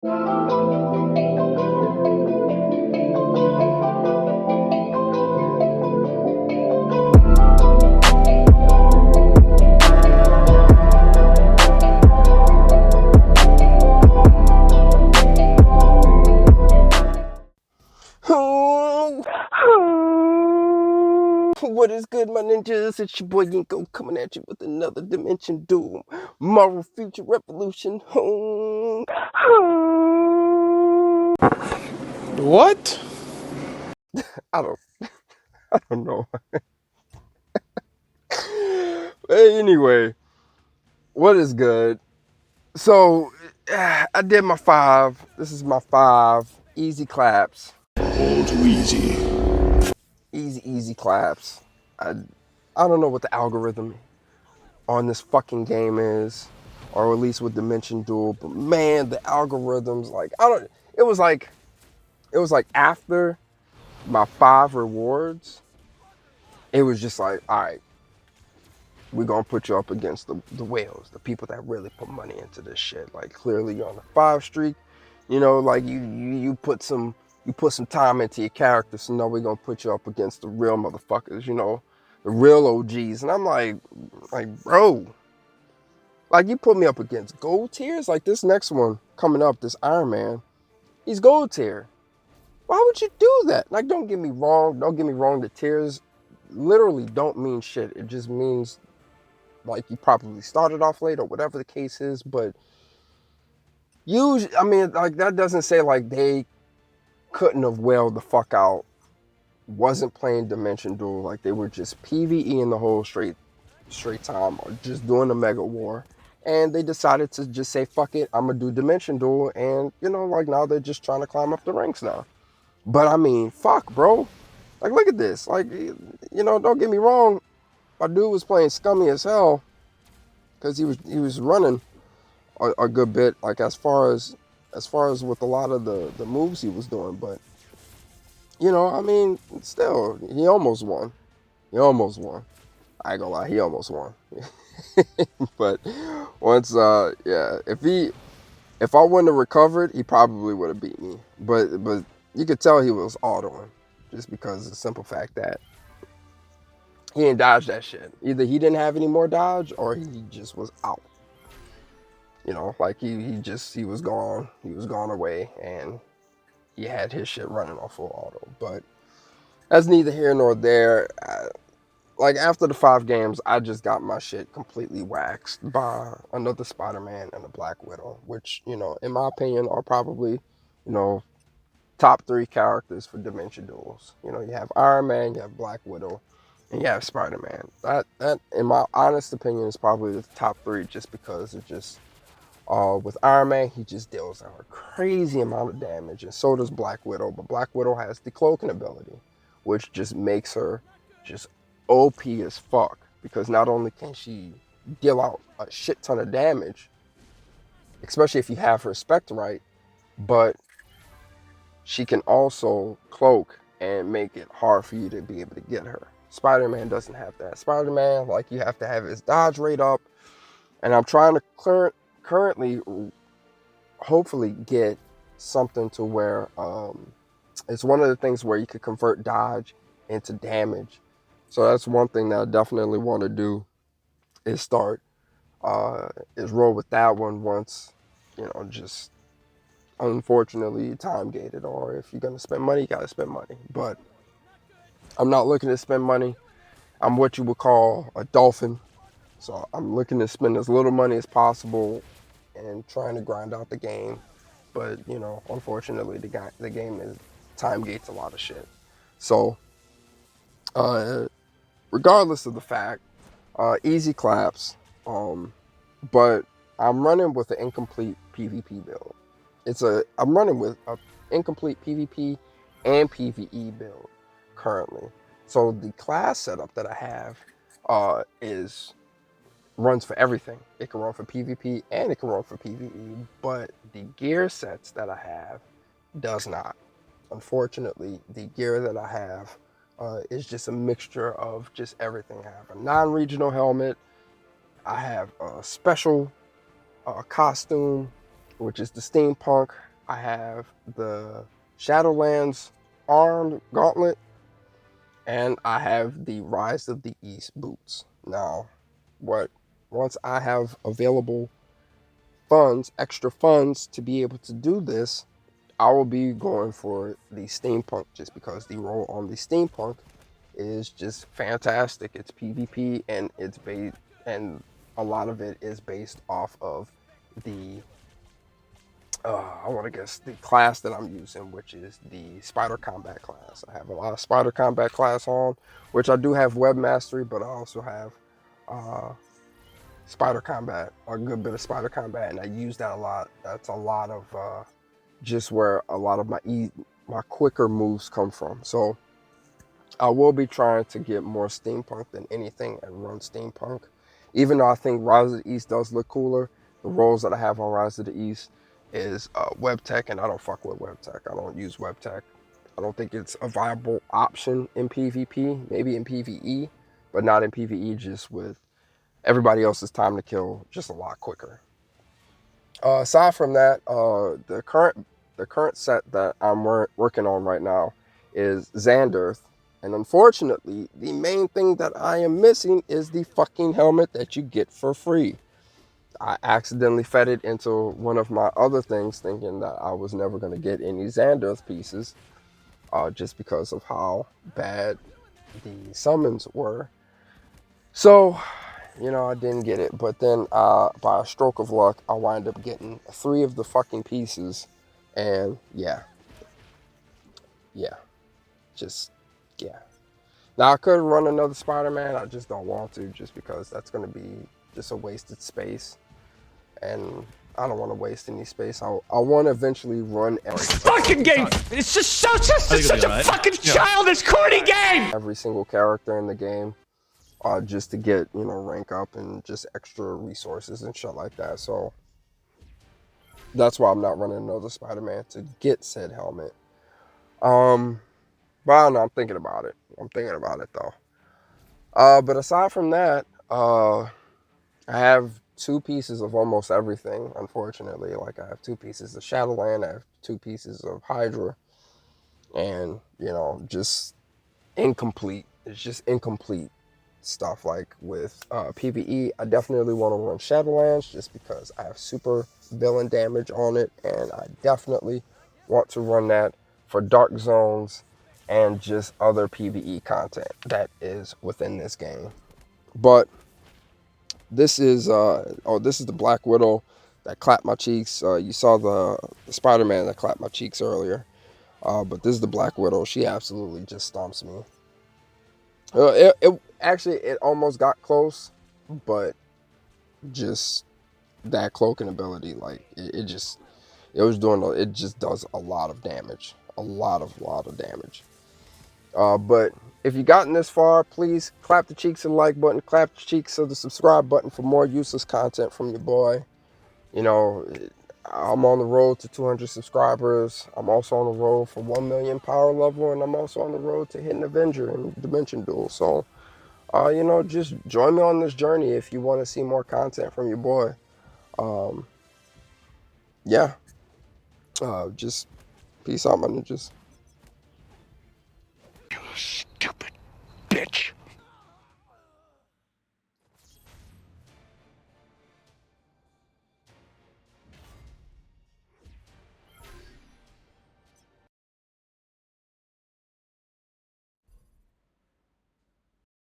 What is good, my ninjas? It's your boy Yinko coming at you with another Dimension Doom Marvel Future Revolution. What? I don't, I don't know. Anyway, what is good? So, I did my 5. This is my 5 easy claps. All too easy. Easy claps. I don't know what the algorithm on this fucking game is, or at least with Dimension Duel, but man, the algorithms, like, it was like after my 5 rewards, it was just like, all right, we're gonna put you up against the whales, the people that really put money into this shit. Like, clearly you're on a 5 streak, like you put some time into your character, so now we're gonna put you up against the real motherfuckers, the real OGs. And I'm like, bro, like, you put me up against gold tiers. Like, this next one coming up, this Iron Man, he's gold tier. Why would you do that? Like, don't get me wrong. The tiers literally don't mean shit. It just means, like, you probably started off late or whatever the case is. But usually, I mean, like, that doesn't say, like, they couldn't have wailed the fuck out, wasn't playing Dimension Duel. Like, they were just PvEing the whole straight time, or just doing the Mega War. And they decided to just say, fuck it, I'm going to do Dimension Duel. And, like, now they're just trying to climb up the ranks now. But I mean, fuck, bro. Like, look at this. Like, don't get me wrong. My dude was playing scummy as hell because he was running a good bit. Like, as far as with a lot of the moves he was doing. But I mean, still, he almost won. I ain't gonna lie, he almost won. But once, yeah, if I wouldn't have recovered, he probably would have beat me. But you could tell he was autoing, just because of the simple fact that he didn't dodge that shit. Either he didn't have any more dodge, or he just was out. Like, he was gone. He was gone away, and he had his shit running on full auto. But that's neither here nor there. Like, after the 5 games, I just got my shit completely waxed by another Spider-Man and a Black Widow, which, in my opinion, are probably, top 3 characters for Dimension Duels. You have Iron Man, you have Black Widow, and you have Spider-Man. That, in my honest opinion, is probably the top 3, just because it just, with Iron Man, he just deals out a crazy amount of damage, and so does Black Widow. But Black Widow has the cloaking ability, which just makes her just OP as fuck, because not only can she deal out a shit ton of damage, especially if you have her spec right, but she can also cloak and make it hard for you to be able to get her. Spider-Man doesn't have that. Spider-Man, like, you have to have his dodge rate up, and I'm trying to currently hopefully get something to where it's one of the things where you could convert dodge into damage. So that's one thing that I definitely want to do, is roll with that one once, just unfortunately time gated, or if you're going to spend money, you got to spend money. But I'm not looking to spend money. I'm what you would call a dolphin. So I'm looking to spend as little money as possible and trying to grind out the game. But, unfortunately, the game is time gates a lot of shit. So, regardless of the fact, easy claps, but I'm running with an incomplete PvP build. I'm running with an incomplete PvP and PvE build currently. So the class setup that I have runs for everything. It can run for PvP and it can run for PvE, but the gear sets that I have does not. Unfortunately, the gear that I have is just a mixture of just everything. I have a non-regional helmet. I have a special costume. which is the steampunk. I have the Shadowlands armed gauntlet, and I have the Rise of the East boots. Now, once I have available funds, extra funds to be able to do this, I will be going for the steampunk, just because the roll on the steampunk is just fantastic. It's PvP, and and a lot of it is based off of the I want to guess the class that I'm using, which is the Spider Combat class. I have a lot of Spider Combat class on, which I do have Web Mastery, but I also have uh, Spider Combat, a good bit of Spider Combat, and I use that a lot. That's a lot of just where a lot of my quicker moves come from. So I will be trying to get more steampunk than anything and run steampunk. Even though I think Rise of the East does look cooler, the roles that I have on Rise of the East is web tech, and I don't fuck with web tech. I don't use web tech. I don't think it's a viable option in PvP, maybe in PvE, but not in PvE, just with everybody else's time to kill just a lot quicker. Aside from that, the current set that I'm working on right now is Xanderth, and unfortunately, the main thing that I am missing is the fucking helmet that you get for free. I accidentally fed it into one of my other things, thinking that I was never going to get any Xanderth pieces, just because of how bad the summons were. So, I didn't get it. But then, by a stroke of luck, I wind up getting 3 of the fucking pieces. And yeah, just, yeah. Now, I could run another Spider-Man. I just don't want to, just because that's going to be just a wasted space. And I don't want to waste any space. I want to eventually run every fucking game. It's just such a fucking childish, corny game. Every single character in the game, just to get rank up and just extra resources and shit like that. So that's why I'm not running another Spider-Man, to get said helmet. But I don't know. I'm thinking about it. Though. But aside from that, I have 2 pieces of almost everything, unfortunately. Like, I have 2 pieces of Shadowland, I have 2 pieces of Hydra, and, just incomplete. It's just incomplete stuff. Like, with PvE, I definitely want to run Shadowlands, just because I have super villain damage on it, and I definitely want to run that for Dark Zones and just other PvE content that is within this game. But this is this is the Black Widow that clapped my cheeks. You saw the Spider-Man that clapped my cheeks earlier, but this is the Black Widow. She absolutely just stomps me. It almost got close, but just that cloaking ability, like it just does a lot of damage, a lot of damage. But if you've gotten this far, please clap the cheeks of the like button, clap the cheeks of the subscribe button for more useless content from your boy. I'm on the road to 200 subscribers. I'm also on the road for 1 million power level, and I'm also on the road to hitting Avenger and Dimension Duel. So, just join me on this journey if you want to see more content from your boy. Yeah. Just peace out, my ninjas.